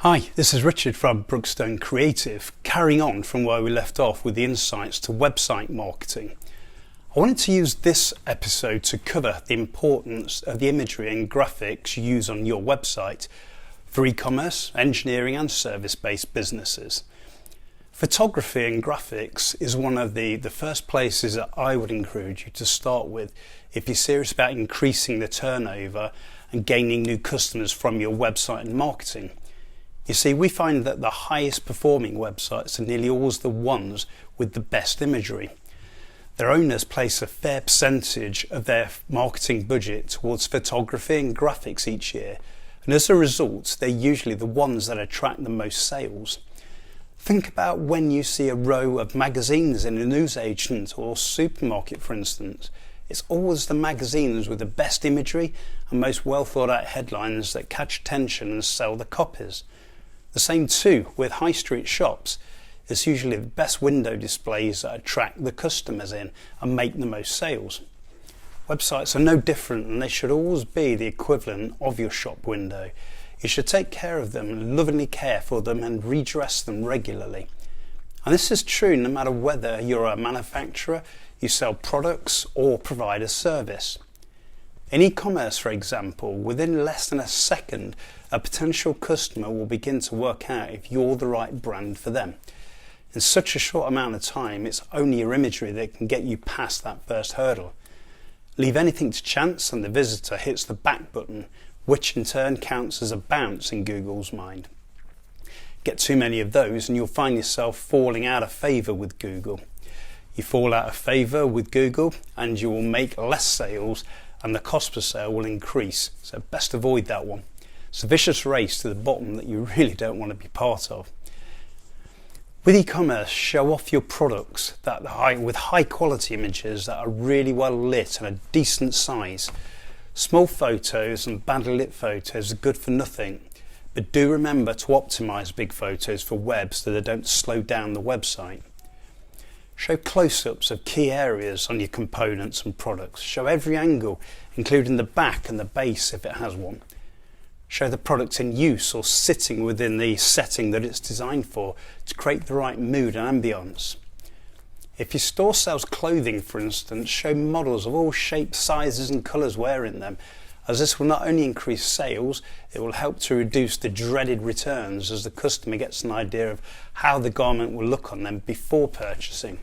Hi, this is Richard from Brookstone Creative, carrying on from where we left off with the insights to website marketing. I wanted to use this episode to cover the importance of the imagery and graphics you use on your website for e-commerce, engineering and service-based businesses. Photography and graphics is one of the first places that I would encourage you to start with if you're serious about increasing the turnover and gaining new customers from your website and marketing. You see, we find that the highest performing websites are nearly always the ones with the best imagery. Their owners place a fair percentage of their marketing budget towards photography and graphics each year, and as a result, they're usually the ones that attract the most sales. Think about when you see a row of magazines in a newsagent or supermarket, for instance. It's always the magazines with the best imagery and most well thought out headlines that catch attention and sell the copies. The same too with high street shops. It's usually the best window displays that attract the customers in and make the most sales. Websites are no different, and they should always be the equivalent of your shop window. You should take care of them and lovingly care for them and redress them regularly. And this is true no matter whether you're a manufacturer, you sell products or provide a service. In e-commerce, for example, within less than a second, a potential customer will begin to work out if you're the right brand for them. In such a short amount of time, it's only your imagery that can get you past that first hurdle. Leave anything to chance and the visitor hits the back button, which in turn counts as a bounce in Google's mind. Get too many of those and you'll find yourself falling out of favour with Google. You fall out of favour with Google and you will make less sales and the cost per sale will increase, so best avoid that one. It's a vicious race to the bottom that you really don't want to be part of. With e-commerce, show off your products with high quality images that are really well lit and a decent size. Small photos and badly lit photos are good for nothing, but do remember to optimize big photos for web so they don't slow down the website. Show close-ups of key areas on your components and products. Show every angle, including the back and the base if it has one. Show the product in use or sitting within the setting that it's designed for to create the right mood and ambience. If your store sells clothing, for instance, show models of all shapes, sizes and colours wearing them, as this will not only increase sales, it will help to reduce the dreaded returns as the customer gets an idea of how the garment will look on them before purchasing.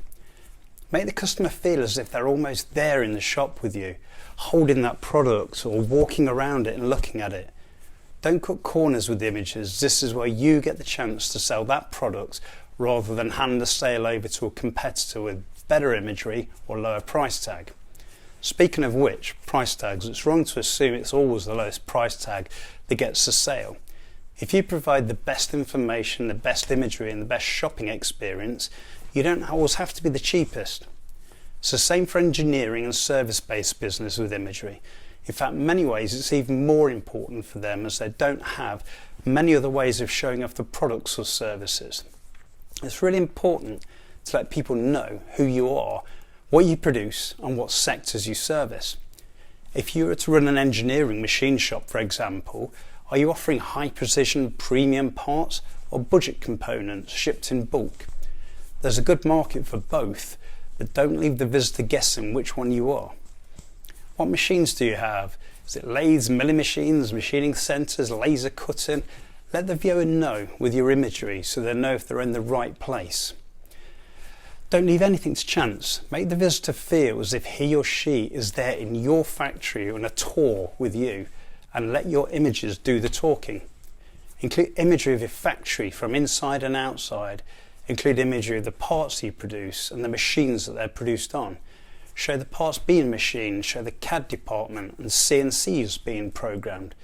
Make the customer feel as if they're almost there in the shop with you, holding that product or walking around it and looking at it. Don't cut corners with the images. This is where you get the chance to sell that product rather than hand the sale over to a competitor with better imagery or lower price tag. Speaking of which, price tags, it's wrong to assume it's always the lowest price tag that gets the sale. If you provide the best information, the best imagery and the best shopping experience, you don't always have to be the cheapest. It's the same for engineering and service-based business with imagery. In fact, in many ways it's even more important for them as they don't have many other ways of showing off the products or services. It's really important to let people know who you are, what you produce and what sectors you service. If you were to run an engineering machine shop, for example, are you offering high precision premium parts or budget components shipped in bulk? There's a good market for both, but don't leave the visitor guessing which one you are. What machines do you have? Is it lathes, milling machines, machining centres, laser cutting? Let the viewer know with your imagery so they know if they're in the right place. Don't leave anything to chance. Make the visitor feel as if he or she is there in your factory on a tour with you, and let your images do the talking. Include imagery of your factory from inside and outside. Include imagery of the parts you produce and the machines that they're produced on. Show the parts being machined, show the CAD department and CNCs being programmed.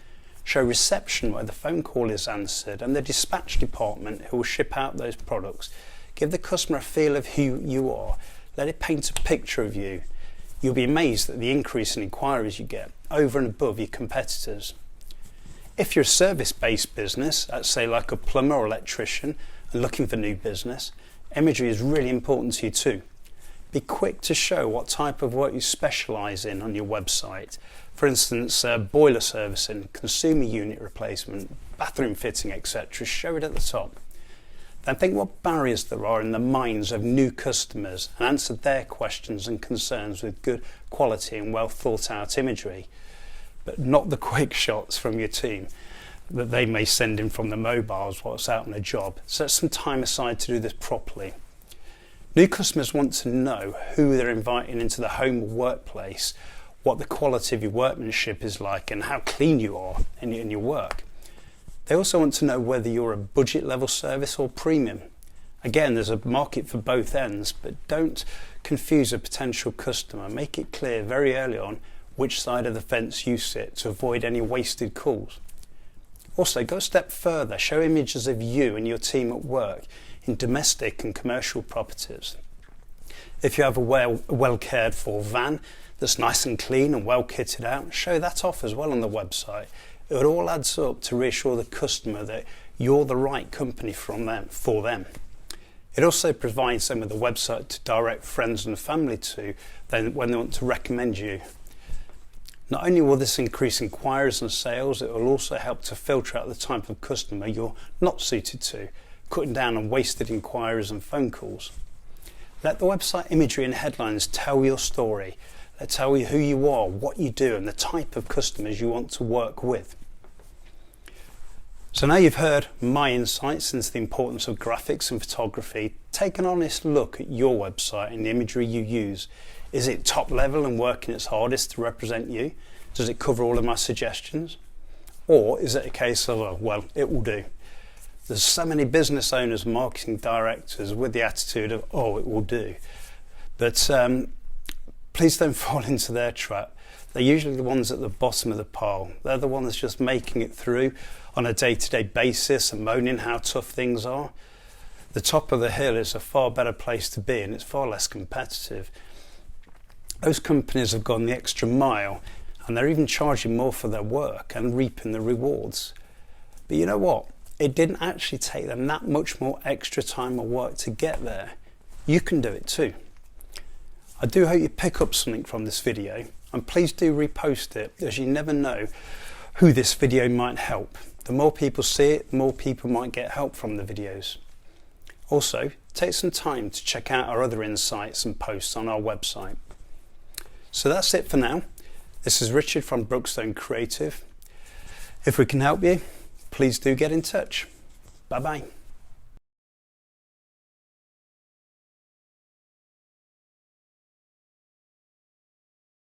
Show reception where the phone call is answered and the dispatch department who will ship out those products. Give the customer a feel of who you are. Let it paint a picture of you. You'll be amazed at the increase in inquiries you get over and above your competitors. If you're a service-based business, say like a plumber or electrician, and looking for new business, imagery is really important to you too. Be quick to show what type of work you specialise in on your website. For instance, boiler servicing, consumer unit replacement, bathroom fitting, etc. Show it at the top. Then think what barriers there are in the minds of new customers and answer their questions and concerns with good quality and well thought out imagery, but not the quick shots from your team that they may send in from the mobiles whilst out on a job. Set some time aside to do this properly. New customers want to know who they're inviting into the home or workplace, what the quality of your workmanship is like and how clean you are in your work. They also want to know whether you're a budget level service or premium. Again, there's a market for both ends, but don't confuse a potential customer. Make it clear very early on which side of the fence you sit to avoid any wasted calls. Also, go a step further. Show images of you and your team at work in domestic and commercial properties. If you have a well cared for van that's nice and clean and well kitted out, show that off as well on the website. It all adds up to reassure the customer that you're the right company for them. It also provides them with a website to direct friends and family to when they want to recommend you. Not only will this increase inquiries and sales, it will also help to filter out the type of customer you're not suited to, cutting down on wasted inquiries and phone calls. Let the website imagery and headlines tell your story. They tell you who you are, what you do, and the type of customers you want to work with. So now you've heard my insights into the importance of graphics and photography. Take an honest look at your website and the imagery you use. Is it top level and working its hardest to represent you? Does it cover all of my suggestions? Or is it a case of, oh, well, it will do? There's so many business owners, marketing directors with the attitude of, oh, it will do. But please don't fall into their trap. They're usually the ones at the bottom of the pile. They're the ones just making it through on a day-to-day basis and moaning how tough things are. The top of the hill is a far better place to be and it's far less competitive. Those companies have gone the extra mile and they're even charging more for their work and reaping the rewards. But you know what? It didn't actually take them that much more extra time or work to get there. You can do it too. I do hope you pick up something from this video and please do repost it, as you never know who this video might help. The more people see it, the more people might get help from the videos. Also, take some time to check out our other insights and posts on our website. So that's it for now. This is Richard from Brookstone Creative. If we can help you, please do get in touch. Bye bye.